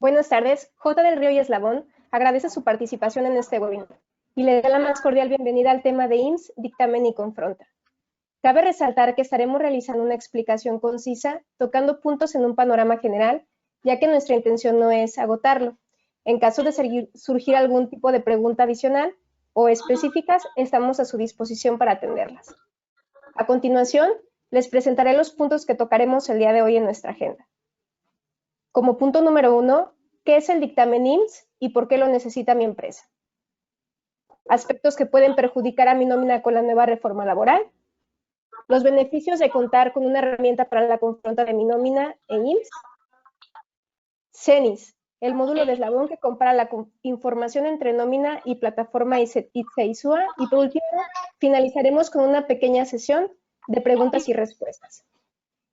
Buenas tardes. J. del Río y Eslabón agradece su participación en este webinar y le da la más cordial bienvenida al tema de IMSS, dictamen y confronta. Cabe resaltar que estaremos realizando una explicación concisa, tocando puntos en un panorama general, ya que nuestra intención no es agotarlo. En caso de surgir algún tipo de pregunta adicional o específicas, estamos a su disposición para atenderlas. A continuación, les presentaré los puntos que tocaremos el día de hoy en nuestra agenda. Como punto número 1, ¿qué es el dictamen IMSS y por qué lo necesita mi empresa? Aspectos que pueden perjudicar a mi nómina con la nueva reforma laboral. Los beneficios de contar con una herramienta para la confronta de mi nómina en IMSS. CENIS, el módulo de eslabón que compara la información entre nómina y plataforma ITSE-ISUA. Y por último, finalizaremos con una pequeña sesión de preguntas y respuestas.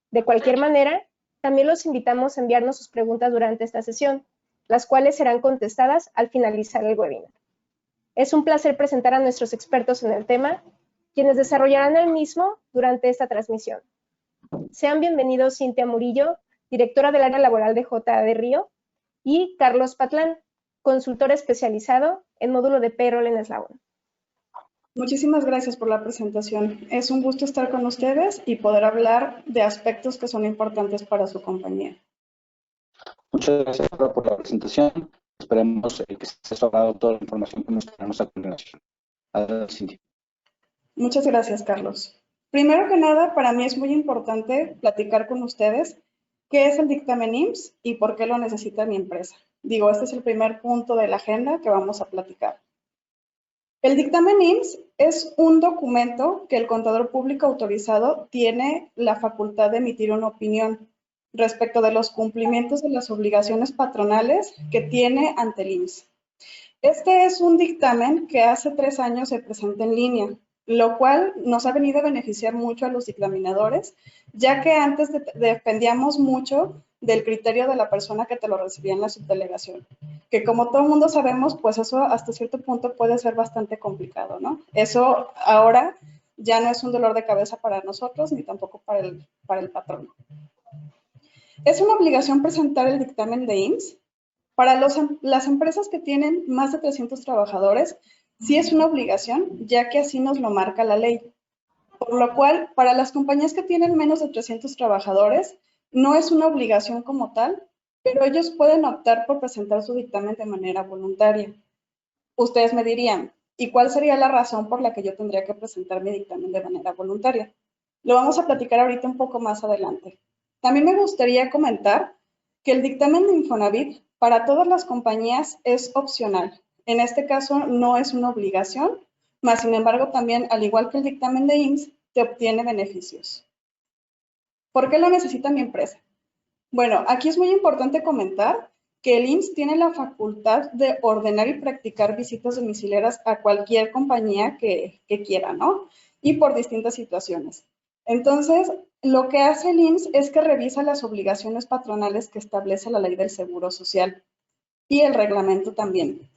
De cualquier manera, también los invitamos a enviarnos sus preguntas durante esta sesión, las cuales serán contestadas al finalizar el webinar. Es un placer presentar a nuestros expertos en el tema, quienes desarrollarán el mismo durante esta transmisión. Sean bienvenidos Cintia Murillo, directora del área laboral de J. del Río, y Carlos Patlán, consultor especializado en módulo de payroll en Eslabón. Muchísimas gracias por la presentación. Es un gusto estar con ustedes y poder hablar de aspectos que son importantes para su compañía. Muchas gracias por la presentación. Esperemos que se haya sobrado toda la información que nos tenemos a continuación. Adelante, Cintia. Muchas gracias, Carlos. Primero que nada, para mí es muy importante platicar con ustedes qué es el dictamen IMSS y por qué lo necesita mi empresa. Digo, este es el primer punto de la agenda que vamos a platicar. El dictamen IMSS es un documento que el contador público autorizado tiene la facultad de emitir una opinión respecto de los cumplimientos de las obligaciones patronales que tiene ante el IMSS. Este es un dictamen que hace 3 años se presenta en línea, lo cual nos ha venido a beneficiar mucho a los dictaminadores, ya que antes dependíamos mucho del criterio de la persona que te lo recibía en la subdelegación, que como todo el mundo sabemos, pues eso hasta cierto punto puede ser bastante complicado, ¿no? Eso ahora ya no es un dolor de cabeza para nosotros, ni tampoco para el patrón. Es una obligación presentar el dictamen de IMSS. Para las empresas que tienen más de 300 trabajadores, sí es una obligación, ya que así nos lo marca la ley. Por lo cual, para las compañías que tienen menos de 300 trabajadores, no es una obligación como tal, pero ellos pueden optar por presentar su dictamen de manera voluntaria. Ustedes me dirían, ¿y cuál sería la razón por la que yo tendría que presentar mi dictamen de manera voluntaria? Lo vamos a platicar ahorita un poco más adelante. También me gustaría comentar que el dictamen de Infonavit para todas las compañías es opcional. En este caso no es una obligación, mas sin embargo también, al igual que el dictamen de IMSS, te obtiene beneficios. ¿Por qué lo necesita mi empresa? Bueno, aquí es muy importante comentar que el IMSS tiene la facultad de ordenar y practicar visitas domiciliarias a cualquier compañía que quiera, ¿no? Y por distintas situaciones. Entonces, lo que hace el IMSS es que revisa las obligaciones patronales que establece la Ley del Seguro Social y el reglamento también.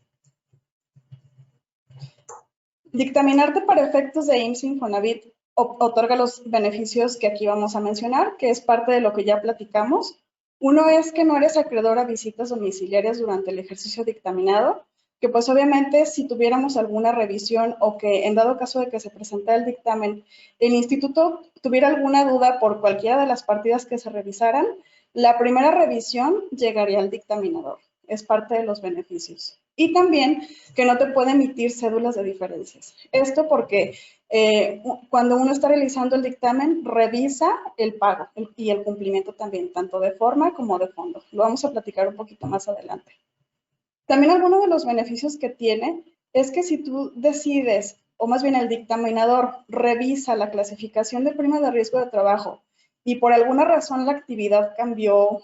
Dictaminarte para efectos de IMSS Infonavit otorga los beneficios que aquí vamos a mencionar, que es parte de lo que ya platicamos. Uno es que no eres acreedor a visitas domiciliarias durante el ejercicio dictaminado, que pues obviamente si tuviéramos alguna revisión o que en dado caso de que se presentara el dictamen, el instituto tuviera alguna duda por cualquiera de las partidas que se revisaran, la primera revisión llegaría al dictaminador. Es parte de los beneficios. Y también que no te puede emitir cédulas de diferencias. Esto porque cuando uno está realizando el dictamen, revisa el pago y el cumplimiento también, tanto de forma como de fondo. Lo vamos a platicar un poquito más adelante. También alguno de los beneficios que tiene es que si tú decides, o más bien el dictaminador revisa la clasificación de prima de riesgo de trabajo y por alguna razón la actividad cambió,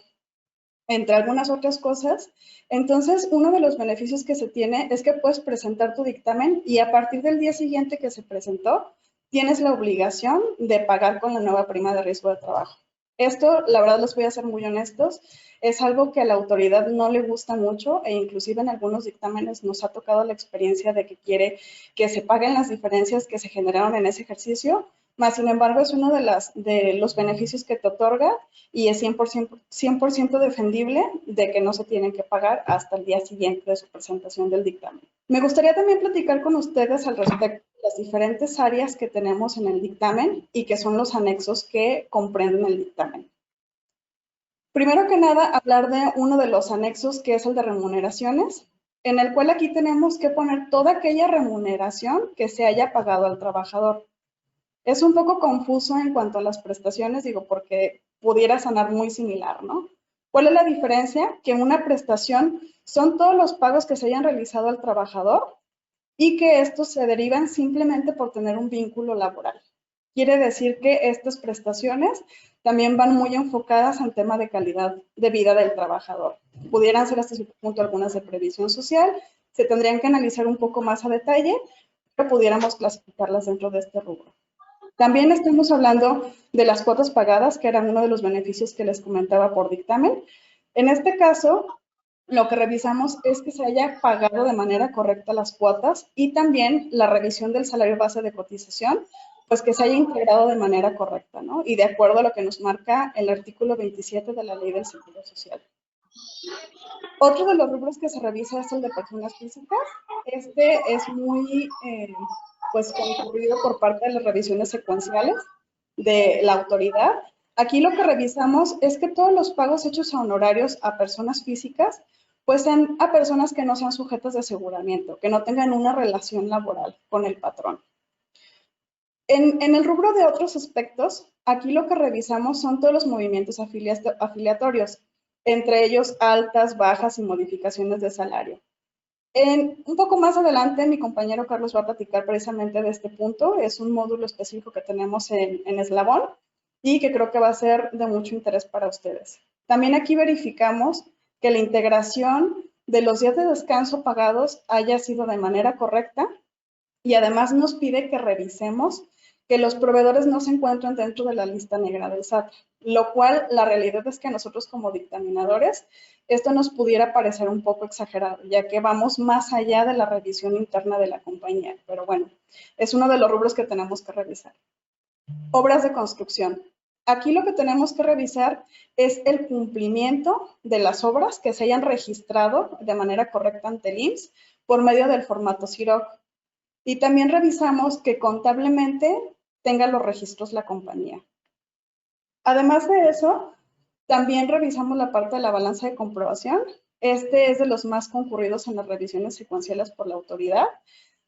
entre algunas otras cosas, entonces uno de los beneficios que se tiene es que puedes presentar tu dictamen y a partir del día siguiente que se presentó, tienes la obligación de pagar con la nueva prima de riesgo de trabajo. Esto, la verdad, les voy a ser muy honestos, es algo que a la autoridad no le gusta mucho e inclusive en algunos dictámenes nos ha tocado la experiencia de que quiere que se paguen las diferencias que se generaron en ese ejercicio, Más sin embargo, es uno de los beneficios que te otorga y es 100% defendible de que no se tienen que pagar hasta el día siguiente de su presentación del dictamen. Me gustaría también platicar con ustedes al respecto de las diferentes áreas que tenemos en el dictamen y que son los anexos que comprenden el dictamen. Primero que nada, hablar de uno de los anexos que es el de remuneraciones, en el cual aquí tenemos que poner toda aquella remuneración que se haya pagado al trabajador. Es un poco confuso en cuanto a las prestaciones, digo, porque pudiera sonar muy similar, ¿no? ¿Cuál es la diferencia? Que una prestación son todos los pagos que se hayan realizado al trabajador y que estos se derivan simplemente por tener un vínculo laboral. Quiere decir que estas prestaciones también van muy enfocadas en tema de calidad de vida del trabajador. Pudieran ser hasta cierto punto algunas de previsión social, se tendrían que analizar un poco más a detalle, pero pudiéramos clasificarlas dentro de este rubro. También estamos hablando de las cuotas pagadas, que eran uno de los beneficios que les comentaba por dictamen. En este caso, lo que revisamos es que se haya pagado de manera correcta las cuotas y también la revisión del salario base de cotización, pues que se haya integrado de manera correcta, ¿no? Y de acuerdo a lo que nos marca el artículo 27 de la Ley del Seguro Social. Otro de los rubros que se revisa es el de personas físicas. Este es muy pues concurrido por parte de las revisiones secuenciales de la autoridad. Aquí lo que revisamos es que todos los pagos hechos a honorarios a personas físicas, pues sean a personas que no sean sujetas de aseguramiento, que no tengan una relación laboral con el patrón. En el rubro de otros aspectos, aquí lo que revisamos son todos los movimientos afiliatorios, entre ellos altas, bajas y modificaciones de salario. Un poco más adelante, mi compañero Carlos va a platicar precisamente de este punto. Es un módulo específico que tenemos en Eslabón y que creo que va a ser de mucho interés para ustedes. También aquí verificamos que la integración de los días de descanso pagados haya sido de manera correcta y además nos pide que revisemos que los proveedores no se encuentran dentro de la lista negra del SAT, lo cual la realidad es que nosotros como dictaminadores esto nos pudiera parecer un poco exagerado, ya que vamos más allá de la revisión interna de la compañía, pero bueno, es uno de los rubros que tenemos que revisar. Obras de construcción. Aquí lo que tenemos que revisar es el cumplimiento de las obras que se hayan registrado de manera correcta ante el IMSS por medio del formato CIROC. Y también revisamos que contablemente tenga los registros la compañía. Además de eso, también revisamos la parte de la balanza de comprobación. Este es de los más concurridos en las revisiones secuenciales por la autoridad.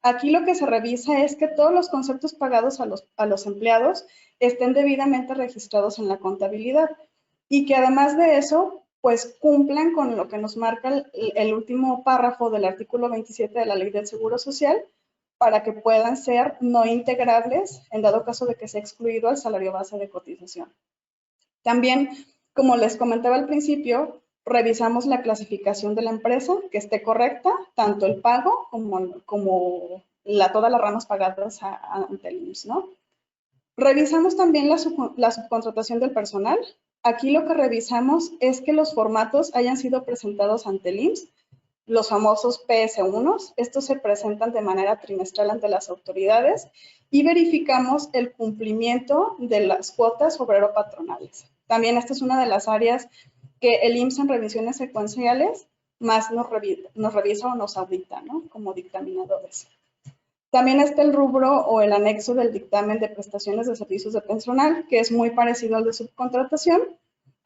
Aquí lo que se revisa es que todos los conceptos pagados a los empleados estén debidamente registrados en la contabilidad y que además de eso, pues cumplan con lo que nos marca el último párrafo del artículo 27 de la Ley del Seguro Social, para que puedan ser no integrables en dado caso de que sea excluido el salario base de cotización. También, como les comentaba al principio, revisamos la clasificación de la empresa, que esté correcta, tanto el pago como todas las ramas pagadas ante el IMSS, ¿no? Revisamos también la subcontratación del personal. Aquí lo que revisamos es que los formatos hayan sido presentados ante el IMSS, los famosos PS1, estos se presentan de manera trimestral ante las autoridades y verificamos el cumplimiento de las cuotas obrero-patronales. También esta es una de las áreas que el IMSS en revisiones secuenciales más nos revisa o nos audita, ¿no? Como dictaminadores. También está el rubro o el anexo del dictamen de prestaciones de servicios de personal, que es muy parecido al de subcontratación.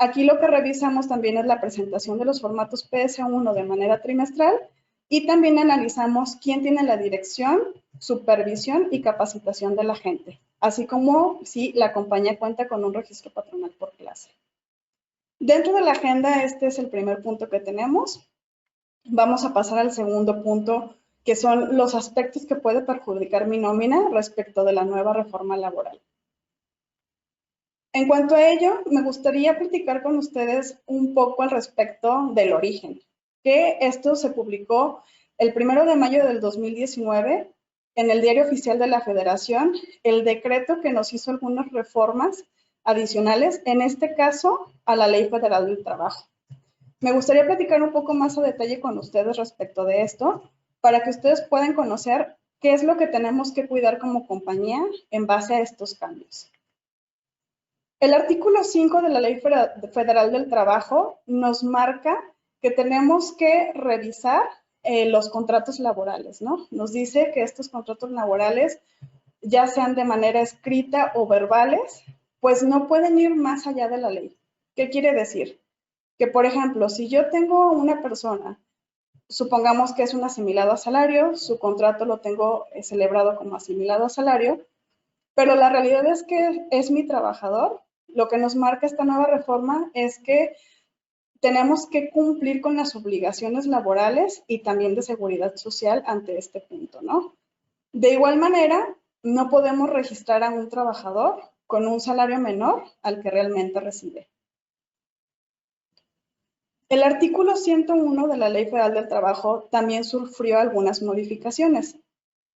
Aquí lo que revisamos también es la presentación de los formatos PS1 de manera trimestral y también analizamos quién tiene la dirección, supervisión y capacitación de la gente, así como si la compañía cuenta con un registro patronal por clase. Dentro de la agenda, este es el primer punto que tenemos. Vamos a pasar al segundo punto, que son los aspectos que puede perjudicar mi nómina respecto de la nueva reforma laboral. En cuanto a ello, me gustaría platicar con ustedes un poco al respecto del origen, que esto se publicó el 1 de mayo del 2019 en el Diario Oficial de la Federación, el decreto que nos hizo algunas reformas adicionales, en este caso a la Ley Federal del Trabajo. Me gustaría platicar un poco más a detalle con ustedes respecto de esto, para que ustedes puedan conocer ¿Qué es lo que tenemos que cuidar como compañía en base a estos cambios? El artículo 5 de la Ley Federal del Trabajo nos marca que tenemos que revisar los contratos laborales, ¿no? Nos dice que estos contratos laborales, ya sean de manera escrita o verbales, pues no pueden ir más allá de la ley. ¿Qué quiere decir? Que, por ejemplo, si yo tengo una persona, supongamos que es un asimilado a salario, su contrato lo tengo celebrado como asimilado a salario, pero la realidad es que es mi trabajador. Lo que nos marca esta nueva reforma es que tenemos que cumplir con las obligaciones laborales y también de seguridad social ante este punto, ¿no? De igual manera, no podemos registrar a un trabajador con un salario menor al que realmente recibe. El artículo 101 de la Ley Federal del Trabajo también sufrió algunas modificaciones.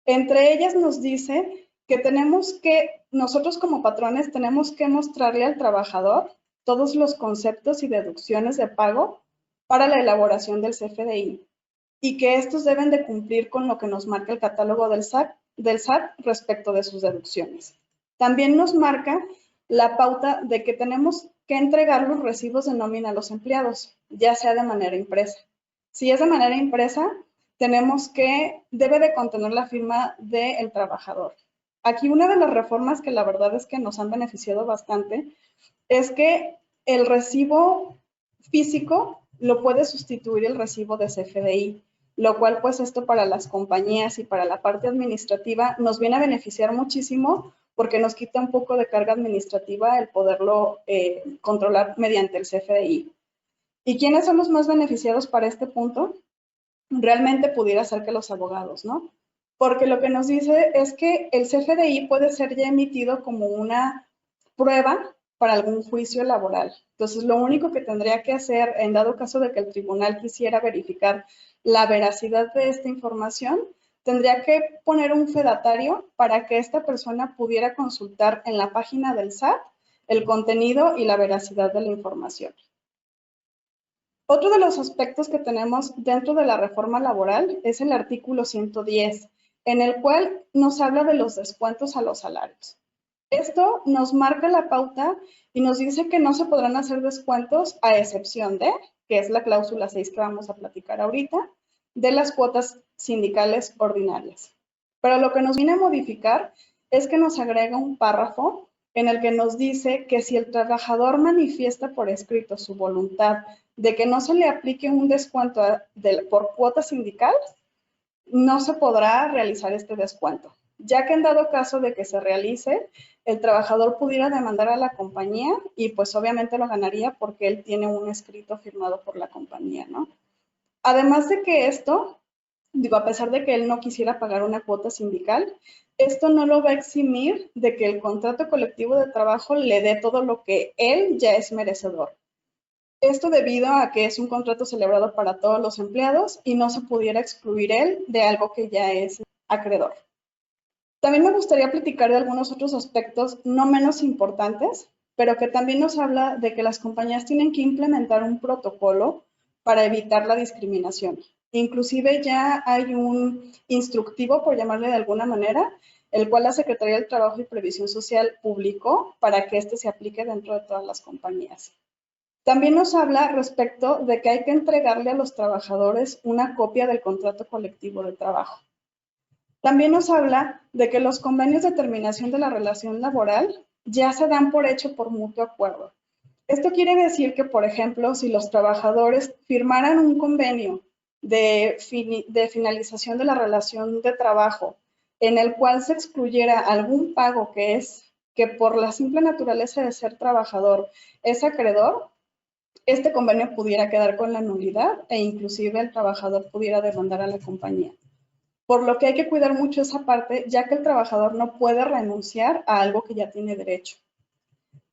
Entre ellas nos dice que nosotros como patrones tenemos que mostrarle al trabajador todos los conceptos y deducciones de pago para la elaboración del CFDI y que estos deben de cumplir con lo que nos marca el catálogo del SAT respecto de sus deducciones. También nos marca la pauta de que tenemos que entregar los recibos de nómina a los empleados, ya sea de manera impresa. Si es de manera impresa, debe de contener la firma del trabajador. Aquí una de las reformas que la verdad es que nos han beneficiado bastante es que el recibo físico lo puede sustituir el recibo de CFDI, lo cual pues esto para las compañías y para la parte administrativa nos viene a beneficiar muchísimo porque nos quita un poco de carga administrativa el poderlo controlar mediante el CFDI. ¿Y quiénes son los más beneficiados para este punto? Realmente pudiera ser que los abogados, ¿no? Porque lo que nos dice es que el CFDI puede ser ya emitido como una prueba para algún juicio laboral. Entonces, lo único que tendría que hacer, en dado caso de que el tribunal quisiera verificar la veracidad de esta información, tendría que poner un fedatario para que esta persona pudiera consultar en la página del SAT el contenido y la veracidad de la información. Otro de los aspectos que tenemos dentro de la reforma laboral es el artículo 110, en el cual nos habla de los descuentos a los salarios. Esto nos marca la pauta y nos dice que no se podrán hacer descuentos a excepción de, que es la cláusula 6 que vamos a platicar ahorita, de las cuotas sindicales ordinarias. Pero lo que nos viene a modificar es que nos agrega un párrafo en el que nos dice que si el trabajador manifiesta por escrito su voluntad de que no se le aplique un descuento por cuota sindical, no se podrá realizar este descuento, ya que en dado caso de que se realice, el trabajador pudiera demandar a la compañía y pues obviamente lo ganaría porque él tiene un escrito firmado por la compañía, ¿no? Además de que esto, a pesar de que él no quisiera pagar una cuota sindical, esto no lo va a eximir de que el contrato colectivo de trabajo le dé todo lo que él ya es merecedor. Esto debido a que es un contrato celebrado para todos los empleados y no se pudiera excluir él de algo que ya es acreedor. También me gustaría platicar de algunos otros aspectos no menos importantes, pero que también nos habla de que las compañías tienen que implementar un protocolo para evitar la discriminación. Inclusive ya hay un instructivo, por llamarle de alguna manera, el cual la Secretaría del Trabajo y Previsión Social publicó para que este se aplique dentro de todas las compañías. También nos habla respecto de que hay que entregarle a los trabajadores una copia del contrato colectivo de trabajo. También nos habla de que los convenios de terminación de la relación laboral ya se dan por hecho por mutuo acuerdo. Esto quiere decir que, por ejemplo, si los trabajadores firmaran un convenio de finalización de la relación de trabajo en el cual se excluyera algún pago que por la simple naturaleza de ser trabajador es acreedor, este convenio pudiera quedar con la nulidad e inclusive el trabajador pudiera demandar a la compañía. Por lo que hay que cuidar mucho esa parte, ya que el trabajador no puede renunciar a algo que ya tiene derecho.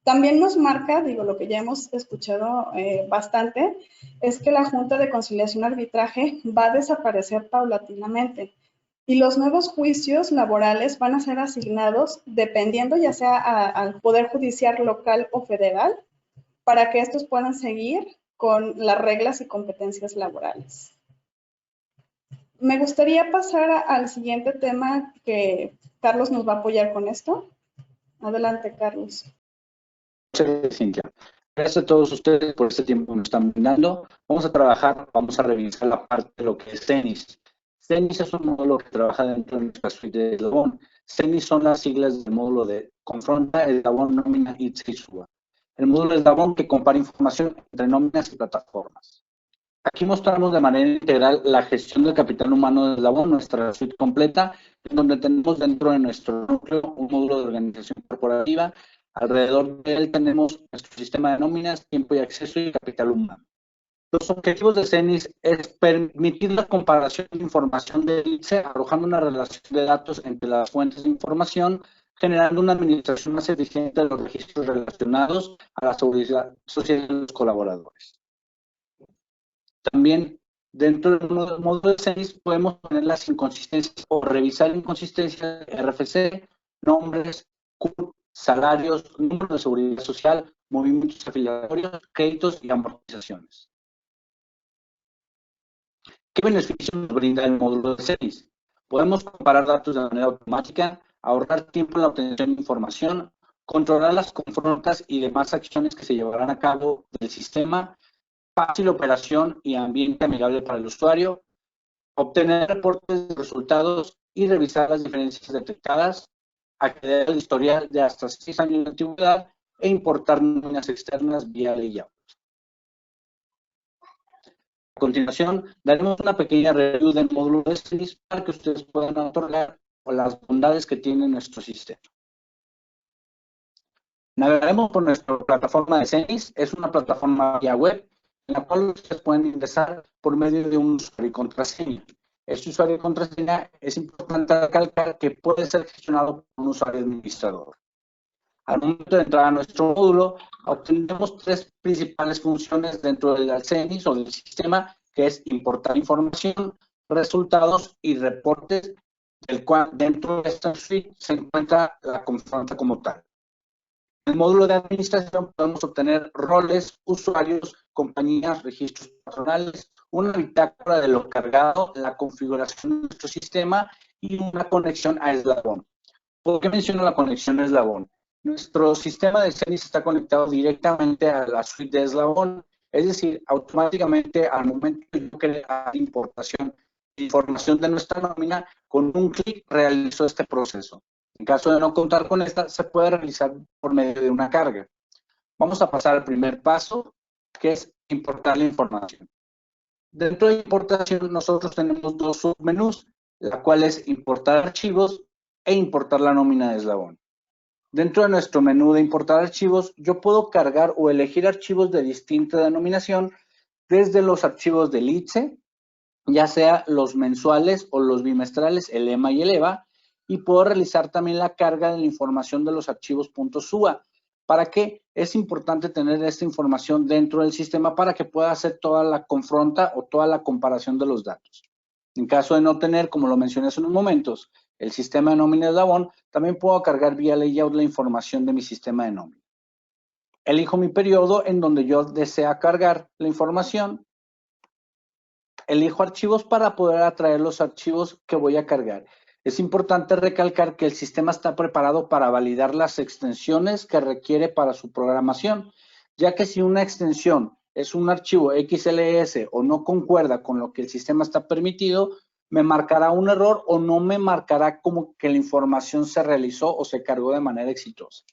También nos marca, lo que ya hemos escuchado bastante, es que la Junta de Conciliación y Arbitraje va a desaparecer paulatinamente y los nuevos juicios laborales van a ser asignados dependiendo ya sea al Poder Judicial local o federal para que estos puedan seguir con las reglas y competencias laborales. Me gustaría pasar al siguiente tema que Carlos nos va a apoyar con esto. Adelante, Carlos. Muchas gracias, Cintia. Gracias a todos ustedes por este tiempo que nos están brindando. Vamos a trabajar, vamos a revisar la parte de lo que es CENIS. CENIS es un módulo que trabaja dentro de nuestra suite de eslabón. CENIS son las siglas del módulo de Confronta, Eslabón, Nómina y Suba. El módulo de eslabón que compara información entre nóminas y plataformas. Aquí mostramos de manera integral la gestión del capital humano de eslabón, nuestra suite completa, en donde tenemos dentro de nuestro núcleo un módulo de organización corporativa. Alrededor de él tenemos nuestro sistema de nóminas, tiempo y acceso y capital humano. Los objetivos de CENIS es permitir la comparación de información del ITSE, arrojando una relación de datos entre las fuentes de información, generando una administración más eficiente de los registros relacionados a la seguridad social de los colaboradores. También dentro del módulo de CENIS podemos poner las inconsistencias o revisar inconsistencias de RFC, nombres, CURP, salarios, número de seguridad social, movimientos afiliatorios, créditos y amortizaciones. ¿Qué beneficios nos brinda el módulo de CENIS? Podemos comparar datos de manera automática, ahorrar tiempo en la obtención de información, controlar las confrontas y demás acciones que se llevarán a cabo del sistema, fácil operación y ambiente amigable para el usuario, obtener reportes de resultados y revisar las diferencias detectadas, acceder al historial de hasta 6 años de antigüedad e importar nóminas externas vía layout. A continuación, daremos una pequeña review del módulo de CENIS para que ustedes puedan otorgar las bondades que tiene nuestro sistema. Navegaremos por nuestra plataforma de CENIS, es una plataforma vía web en la cual ustedes pueden ingresar por medio de un usuario y contraseña. Este usuario y contraseña es importante recalcar que puede ser gestionado por un usuario administrador. Al momento de entrar a nuestro módulo, obtendremos 3 principales funciones dentro del CENIS o del sistema, que es importar información, resultados y reportes, del cual dentro de esta suite se encuentra la confronta como tal. En el módulo de administración podemos obtener roles, usuarios, compañías, registros patronales, una bitácora de lo cargado, la configuración de nuestro sistema y una conexión a eslabón. ¿Por qué menciono la conexión a eslabón? Nuestro sistema de CENIS está conectado directamente a la suite de eslabón, es decir, automáticamente al momento de crear importación de información de nuestra nómina, con un clic realizo este proceso. En caso de no contar con esta, se puede realizar por medio de una carga. Vamos a pasar al primer paso, que es importar la información. Dentro de importación, nosotros tenemos 2 submenús, la cual es importar archivos e importar la nómina de eslabón. Dentro de nuestro menú de importar archivos, yo puedo cargar o elegir archivos de distinta denominación desde los archivos del ITSE, ya sea los mensuales o los bimestrales, el EMA y el EVA, y puedo realizar también la carga de la información de los archivos .SUA. ¿Para qué? Es importante tener esta información dentro del sistema para que pueda hacer toda la confronta o toda la comparación de los datos. En caso de no tener, como lo mencioné hace unos momentos, el sistema de nómina de eslabón, también puedo cargar vía layout la información de mi sistema de nómina. Elijo mi periodo en donde yo desea cargar la información. Elijo archivos para poder atraer los archivos que voy a cargar. Es importante recalcar que el sistema está preparado para validar las extensiones que requiere para su programación, ya que si una extensión es un archivo XLS o no concuerda con lo que el sistema está permitido, me marcará un error o no me marcará como que la información se realizó o se cargó de manera exitosa.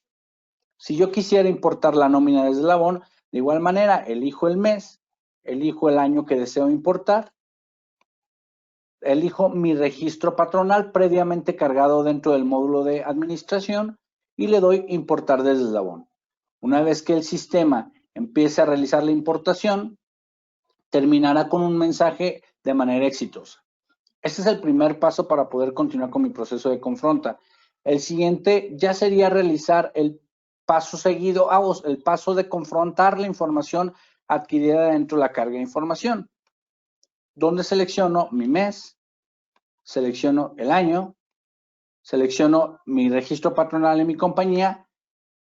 Si yo quisiera importar la nómina de eslabón, de igual manera, elijo el mes, elijo el año que deseo importar, elijo mi registro patronal previamente cargado dentro del módulo de administración y le doy importar desde eslabón. Una vez que el sistema empiece a realizar la importación, terminará con un mensaje de manera exitosa. Este es el primer paso para poder continuar con mi proceso de confronta. El siguiente ya sería realizar el paso seguido, el paso de confrontar la información adquirida dentro de la carga de información, donde selecciono mi mes, selecciono el año, selecciono mi registro patronal en mi compañía,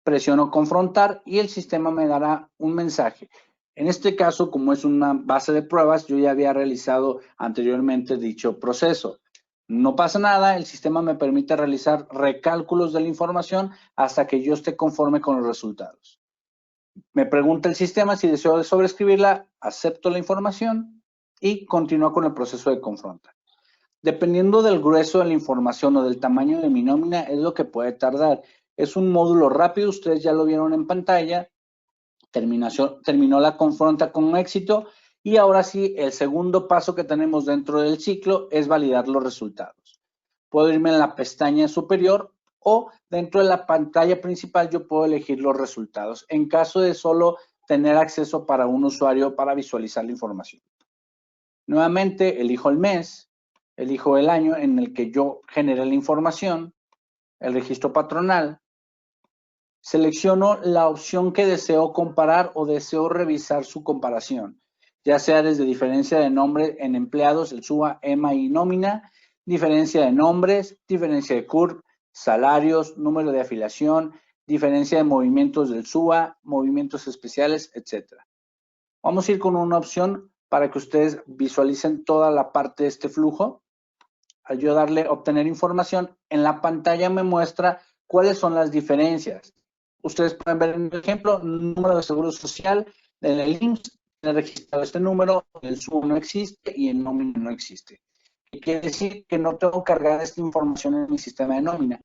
presiono confrontar y el sistema me dará un mensaje. En este caso, como es una base de pruebas, yo ya había realizado anteriormente dicho proceso. No pasa nada, el sistema me permite realizar recálculos de la información hasta que yo esté conforme con los resultados. Me pregunta el sistema si deseo sobreescribirla, acepto la información y continúo con el proceso de confronta. Dependiendo del grueso de la información o del tamaño de mi nómina, es lo que puede tardar. Es un módulo rápido, ustedes ya lo vieron en pantalla. Terminó la confronta con éxito y ahora sí, el segundo paso que tenemos dentro del ciclo es validar los resultados. Puedo irme en la pestaña superior o dentro de la pantalla principal yo puedo elegir los resultados en caso de solo tener acceso para un usuario para visualizar la información. Nuevamente elijo el mes, elijo el año en el que yo generé la información, el registro patronal. Selecciono la opción que deseo comparar o deseo revisar su comparación, ya sea desde diferencia de nombre en empleados, el SUA, EMA y nómina, diferencia de nombres, diferencia de CURP, salarios, número de afiliación, diferencia de movimientos del SUA, movimientos especiales, etc. Vamos a ir con una opción para que ustedes visualicen toda la parte de este flujo. Al yo darle obtener información, en la pantalla me muestra cuáles son las diferencias. Ustedes pueden ver en el ejemplo, número de seguro social, en el IMSS, tiene registrado este número, el SUA no existe y el nómina no existe. Y quiere decir que no tengo que cargar esta información en mi sistema de nómina.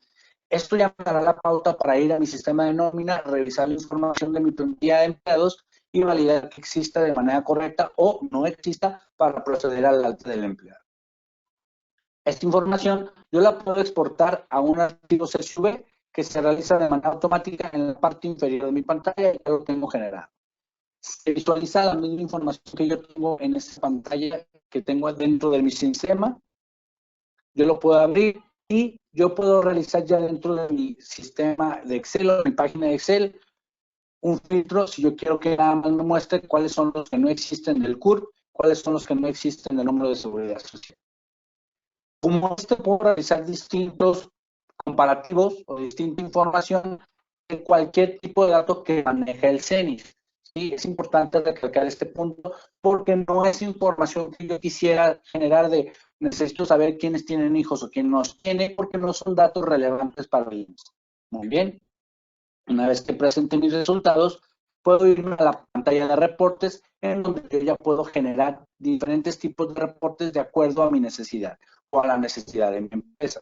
Esto ya me dará la pauta para ir a mi sistema de nómina, revisar la información de mi plantilla de empleados y validar que exista de manera correcta o no exista para proceder al alta del empleado. Esta información yo la puedo exportar a un archivo CSV que se realiza de manera automática en la parte inferior de mi pantalla y ya lo tengo generado. Se visualiza la misma información que yo tengo en esta pantalla que tengo dentro de mi sistema. Yo lo puedo abrir y yo puedo realizar ya dentro de mi sistema de Excel o mi página de Excel un filtro si yo quiero que nada más me muestre cuáles son los que no existen del CURP, cuáles son los que no existen del número de seguridad social. Como puedo realizar distintos comparativos o distinta información de cualquier tipo de dato que maneja el CENIF. Sí, es importante recalcar este punto porque no es información que yo quisiera generar de necesito saber quiénes tienen hijos o quién no tiene, porque no son datos relevantes para el IMSS. Muy bien. Una vez que presente mis resultados, puedo irme a la pantalla de reportes en donde yo ya puedo generar diferentes tipos de reportes de acuerdo a mi necesidad o a la necesidad de mi empresa.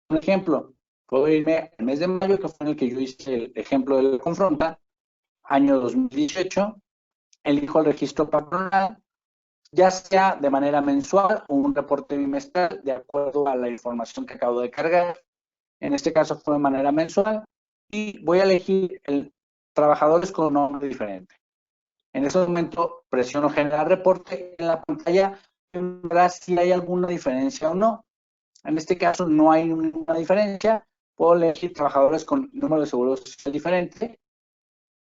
Por ejemplo, puedo irme al mes de mayo, que fue en el que yo hice el ejemplo de la confronta, año 2018, elijo el registro patronal, ya sea de manera mensual o un reporte bimestral, de acuerdo a la información que acabo de cargar. En este caso fue de manera mensual y voy a elegir el trabajadores con un nombre diferente. En ese momento presiono generar reporte en la pantalla, verá si hay alguna diferencia o no. En este caso no hay ninguna diferencia, puedo elegir trabajadores con número de seguro social diferente,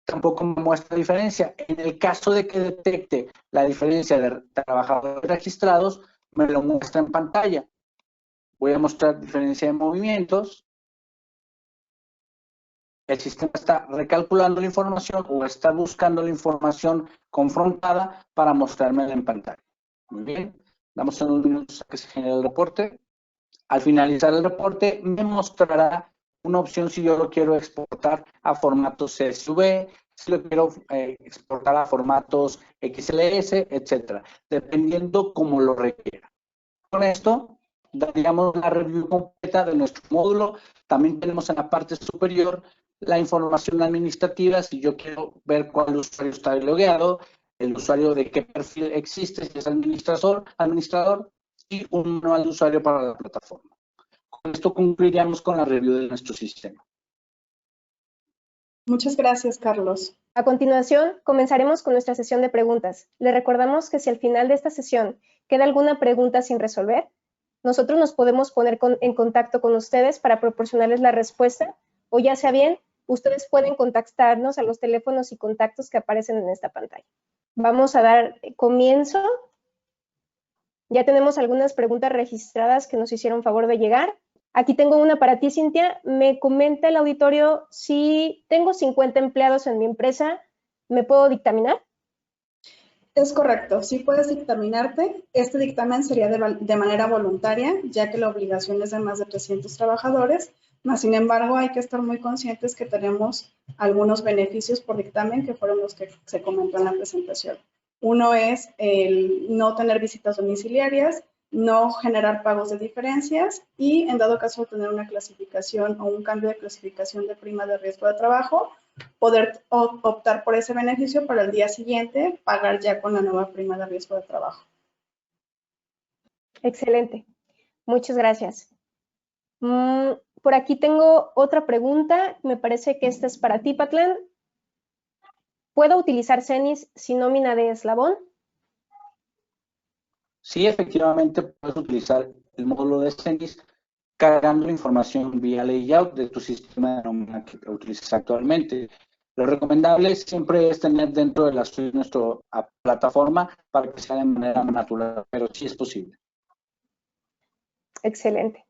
tampoco me muestra diferencia. En el caso de que detecte la diferencia de trabajadores registrados, me lo muestra en pantalla. Voy a mostrar diferencia de movimientos. El sistema está recalculando la información o está buscando la información confrontada para mostrármela en pantalla. Muy bien, damos unos minutos a que se genere el reporte. Al finalizar el reporte, me mostrará una opción si yo lo quiero exportar a formatos CSV, si lo quiero exportar a formatos XLS, etcétera, dependiendo cómo lo requiera. Con esto, daríamos la review completa de nuestro módulo. También tenemos en la parte superior la información administrativa, si yo quiero ver cuál usuario está logueado, el usuario de qué perfil existe, si es administrador, y un manual de usuario para la plataforma. Con esto concluiríamos con la review de nuestro sistema. Muchas gracias, Carlos. A continuación, comenzaremos con nuestra sesión de preguntas. Les recordamos que si al final de esta sesión queda alguna pregunta sin resolver, nosotros nos podemos poner en contacto con ustedes para proporcionarles la respuesta, o ya sea bien, ustedes pueden contactarnos a los teléfonos y contactos que aparecen en esta pantalla. Vamos a dar comienzo. Ya tenemos algunas preguntas registradas que nos hicieron favor de llegar. Aquí tengo una para ti, Cintia. Me comenta el auditorio, si tengo 50 empleados en mi empresa, ¿me puedo dictaminar? Es correcto, sí puedes dictaminarte. Este dictamen sería de manera voluntaria, ya que la obligación es de más de 300 trabajadores, mas sin embargo hay que estar muy conscientes que tenemos algunos beneficios por dictamen que fueron los que se comentó en la presentación. Uno es el no tener visitas domiciliarias, no generar pagos de diferencias y en dado caso de tener una clasificación o un cambio de clasificación de prima de riesgo de trabajo, poder optar por ese beneficio para el día siguiente pagar ya con la nueva prima de riesgo de trabajo. Excelente, muchas gracias. Por aquí tengo otra pregunta, me parece que esta es para ti, Patlán. ¿Puedo utilizar CENIS sin nómina de eslabón? Sí, efectivamente puedes utilizar el módulo de CENIS cargando información vía layout de tu sistema de nómina que utilizas actualmente. Lo recomendable siempre es tener dentro de la suite nuestra plataforma para que sea de manera natural, pero sí es posible. Excelente.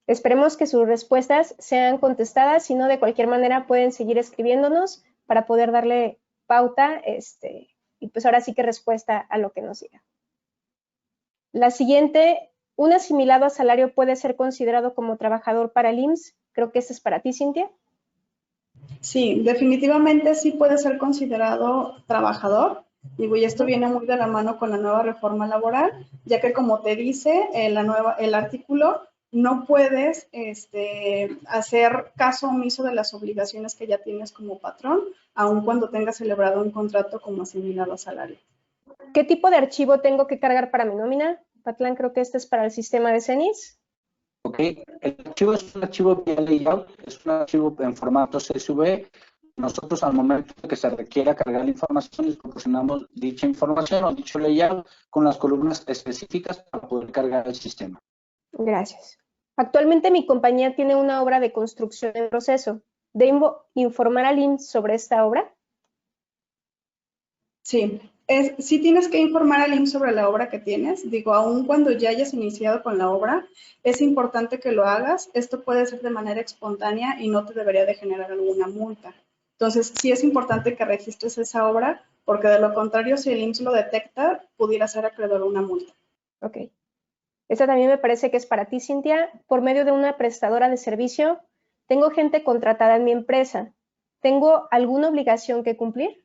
Esperemos que sus respuestas sean contestadas, si no, de cualquier manera pueden seguir escribiéndonos para poder darle pauta y pues ahora sí que respuesta a lo que nos diga. La siguiente, ¿un asimilado a salario puede ser considerado como trabajador para el IMSS? Creo que este es para ti, Cintia. Sí, definitivamente sí puede ser considerado trabajador. Digo, y esto viene muy de la mano con la nueva reforma laboral, ya que como te dice el artículo, no puedes hacer caso omiso de las obligaciones que ya tienes como patrón, aun cuando tengas celebrado un contrato como asimilado a salario. ¿Qué tipo de archivo tengo que cargar para mi nómina? Patlán, creo que este es para el sistema de CENIS. Ok, el archivo es un archivo vía layout, es un archivo en formato CSV. Nosotros al momento que se requiera cargar la información, les proporcionamos dicha información o dicho layout con las columnas específicas para poder cargar el sistema. Gracias. Actualmente mi compañía tiene una obra de construcción en proceso. ¿Debo informar al IMSS sobre esta obra? Sí, sí tienes que informar al IMSS sobre la obra que tienes. Digo, aun cuando ya hayas iniciado con la obra, es importante que lo hagas. Esto puede ser de manera espontánea y no te debería de generar alguna multa. Entonces, sí es importante que registres esa obra, porque de lo contrario, si el IMSS lo detecta, pudiera ser acreedor a una multa. Ok. Esta también me parece que es para ti, Cintia. Por medio de una prestadora de servicio, tengo gente contratada en mi empresa. ¿Tengo alguna obligación que cumplir?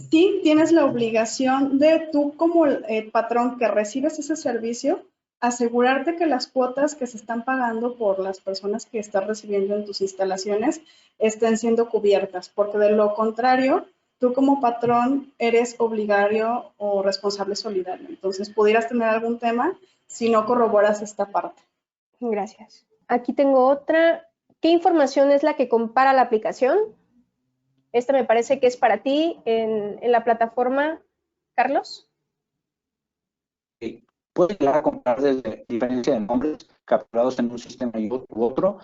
Sí, tienes la obligación de tú como patrón que recibes ese servicio, asegurarte que las cuotas que se están pagando por las personas que estás recibiendo en tus instalaciones estén siendo cubiertas, porque de lo contrario, tú como patrón eres obligario o responsable solidario. Entonces, pudieras tener algún tema si no corroboras esta parte. Gracias. Aquí tengo otra. ¿Qué información es la que compara la aplicación? Esta me parece que es para ti en la plataforma, Carlos. Sí, puede llegar a comparar desde diferencia de nombres capturados en un sistema u otro,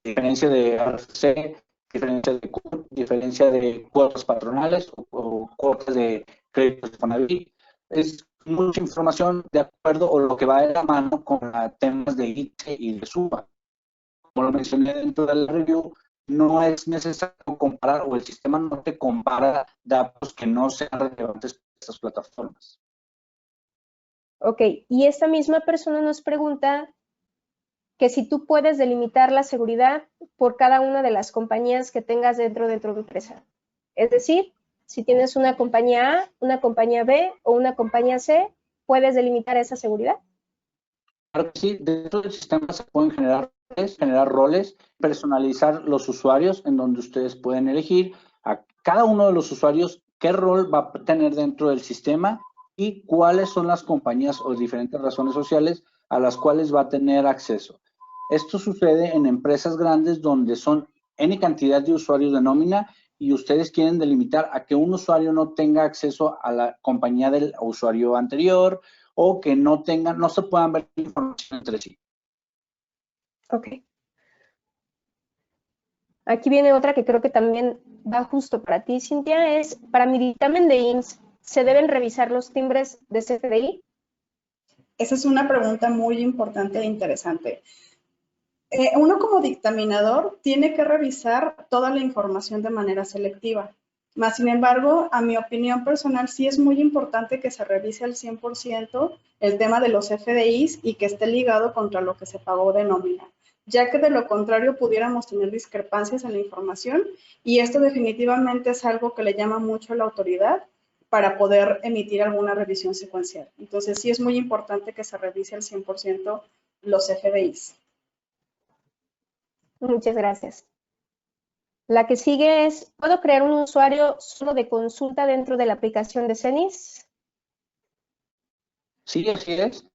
diferencia de RC, diferencia de CUR, diferencia de cuotas patronales o cuotas de créditos de Fonavit. Es mucha información de acuerdo o lo que va de la mano con temas de ITSE y de SUBA. Como lo mencioné dentro del review, no es necesario comparar o el sistema no te compara datos que no sean relevantes para estas plataformas. Ok, y esta misma persona nos pregunta que si tú puedes delimitar la seguridad por cada una de las compañías que tengas dentro de tu empresa. Es decir, si tienes una compañía A, una compañía B o una compañía C, ¿puedes delimitar esa seguridad? Claro que sí, dentro del sistema se pueden generar roles, personalizar los usuarios en donde ustedes pueden elegir a cada uno de los usuarios qué rol va a tener dentro del sistema y cuáles son las compañías o diferentes razones sociales a las cuales va a tener acceso. Esto sucede en empresas grandes donde son N cantidad de usuarios de nómina y ustedes quieren delimitar a que un usuario no tenga acceso a la compañía del usuario anterior o que no se puedan ver información entre sí. Ok. Aquí viene otra que creo que también va justo para ti, Cintia, es, para mi dictamen de IMSS, ¿se deben revisar los timbres de CFDI? Esa es una pregunta muy importante e interesante. Uno como dictaminador tiene que revisar toda la información de manera selectiva. Más sin embargo, a mi opinión personal, sí es muy importante que se revise al 100% el tema de los FDIs y que esté ligado contra lo que se pagó de nómina, ya que de lo contrario pudiéramos tener discrepancias en la información y esto definitivamente es algo que le llama mucho a la autoridad para poder emitir alguna revisión secuencial. Entonces, sí es muy importante que se revise al 100% los FDIs. Muchas gracias. La que sigue es, ¿puedo crear un usuario solo de consulta dentro de la aplicación de CENIS? Sí, así es.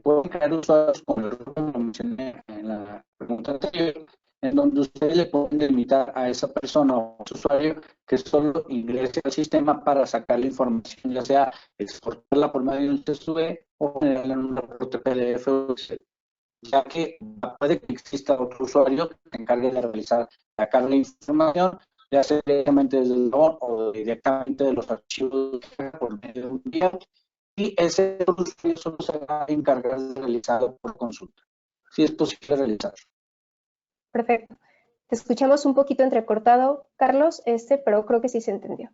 Pueden crear usuarios, como lo mencioné en la pregunta anterior, en donde ustedes le pueden limitar a esa persona o a su usuario que solo ingrese al sistema para sacar la información, ya sea exportarla por medio de un CSV o generarla en un reporte PDF o Excel, ya que puede que exista otro usuario que se encargue de realizar la carga de información, ya sea directamente desde el DOR o directamente de los archivos por medio de un guía, y ese usuario solo se va a encargar de realizarlo por consulta, si es posible realizar. Perfecto. Te escuchamos un poquito entrecortado, Carlos, pero creo que sí se entendió.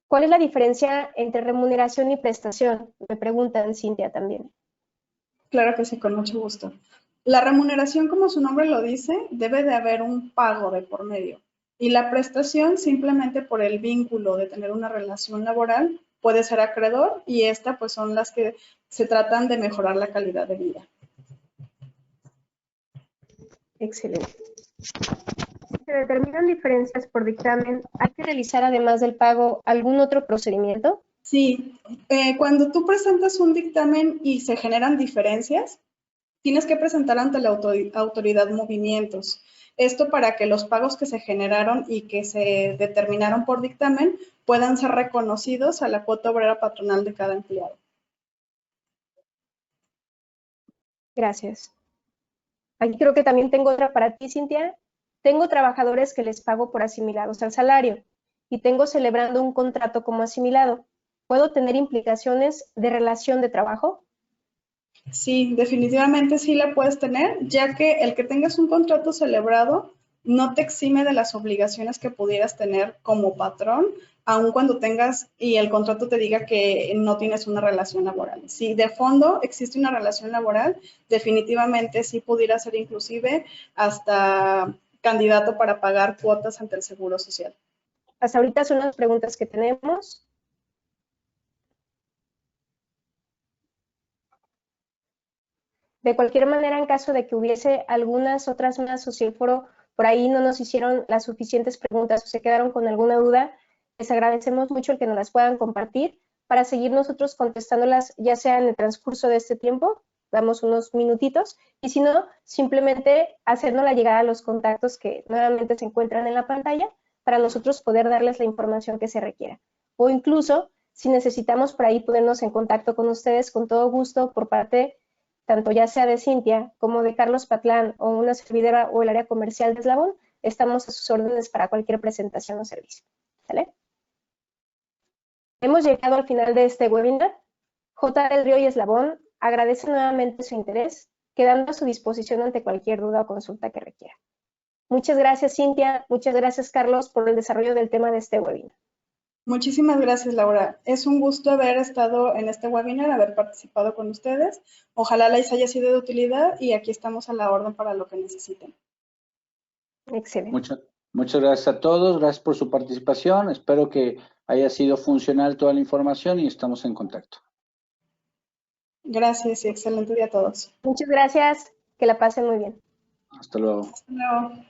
¿Cuál es la diferencia entre remuneración y prestación? Me preguntan, Cintia, también. Claro que sí, con mucho gusto. La remuneración, como su nombre lo dice, debe de haber un pago de por medio. Y la prestación, simplemente por el vínculo de tener una relación laboral, puede ser acreedor y esta pues son las que se tratan de mejorar la calidad de vida. Excelente. ¿Se determinan diferencias por dictamen? ¿Hay que realizar, además del pago, algún otro procedimiento? Sí, cuando tú presentas un dictamen y se generan diferencias, tienes que presentar ante la autoridad movimientos. Esto para que los pagos que se generaron y que se determinaron por dictamen puedan ser reconocidos a la cuota obrera patronal de cada empleado. Gracias. Aquí creo que también tengo otra para ti, Cintia. Tengo trabajadores que les pago por asimilados al salario y tengo celebrando un contrato como asimilado. ¿Puedo tener implicaciones de relación de trabajo? Sí, definitivamente sí la puedes tener, ya que el que tengas un contrato celebrado no te exime de las obligaciones que pudieras tener como patrón, aun cuando tengas y el contrato te diga que no tienes una relación laboral. Si de fondo existe una relación laboral, definitivamente sí pudiera ser inclusive hasta candidato para pagar cuotas ante el Seguro Social. Hasta ahorita son las preguntas que tenemos. De cualquier manera, en caso de que hubiese algunas otras más o si el foro por ahí no nos hicieron las suficientes preguntas o se quedaron con alguna duda, les agradecemos mucho el que nos las puedan compartir para seguir nosotros contestándolas, ya sea en el transcurso de este tiempo, damos unos minutitos, y si no, simplemente hacérnosla llegar a los contactos que nuevamente se encuentran en la pantalla para nosotros poder darles la información que se requiera. O incluso, si necesitamos por ahí ponernos en contacto con ustedes, con todo gusto por parte tanto ya sea de Cintia como de Carlos Patlán o una servidora o el área comercial de Eslabón, estamos a sus órdenes para cualquier presentación o servicio. ¿Sale? Hemos llegado al final de este webinar. J. del Río y Eslabón agradece nuevamente su interés, quedando a su disposición ante cualquier duda o consulta que requiera. Muchas gracias, Cintia. Muchas gracias, Carlos, por el desarrollo del tema de este webinar. Muchísimas gracias, Laura. Es un gusto haber estado en este webinar, haber participado con ustedes. Ojalá les haya sido de utilidad y aquí estamos a la orden para lo que necesiten. Excelente. Muchas gracias a todos. Gracias por su participación. Espero que haya sido funcional toda la información y estamos en contacto. Gracias y excelente día a todos. Muchas gracias. Que la pasen muy bien. Hasta luego. Hasta luego.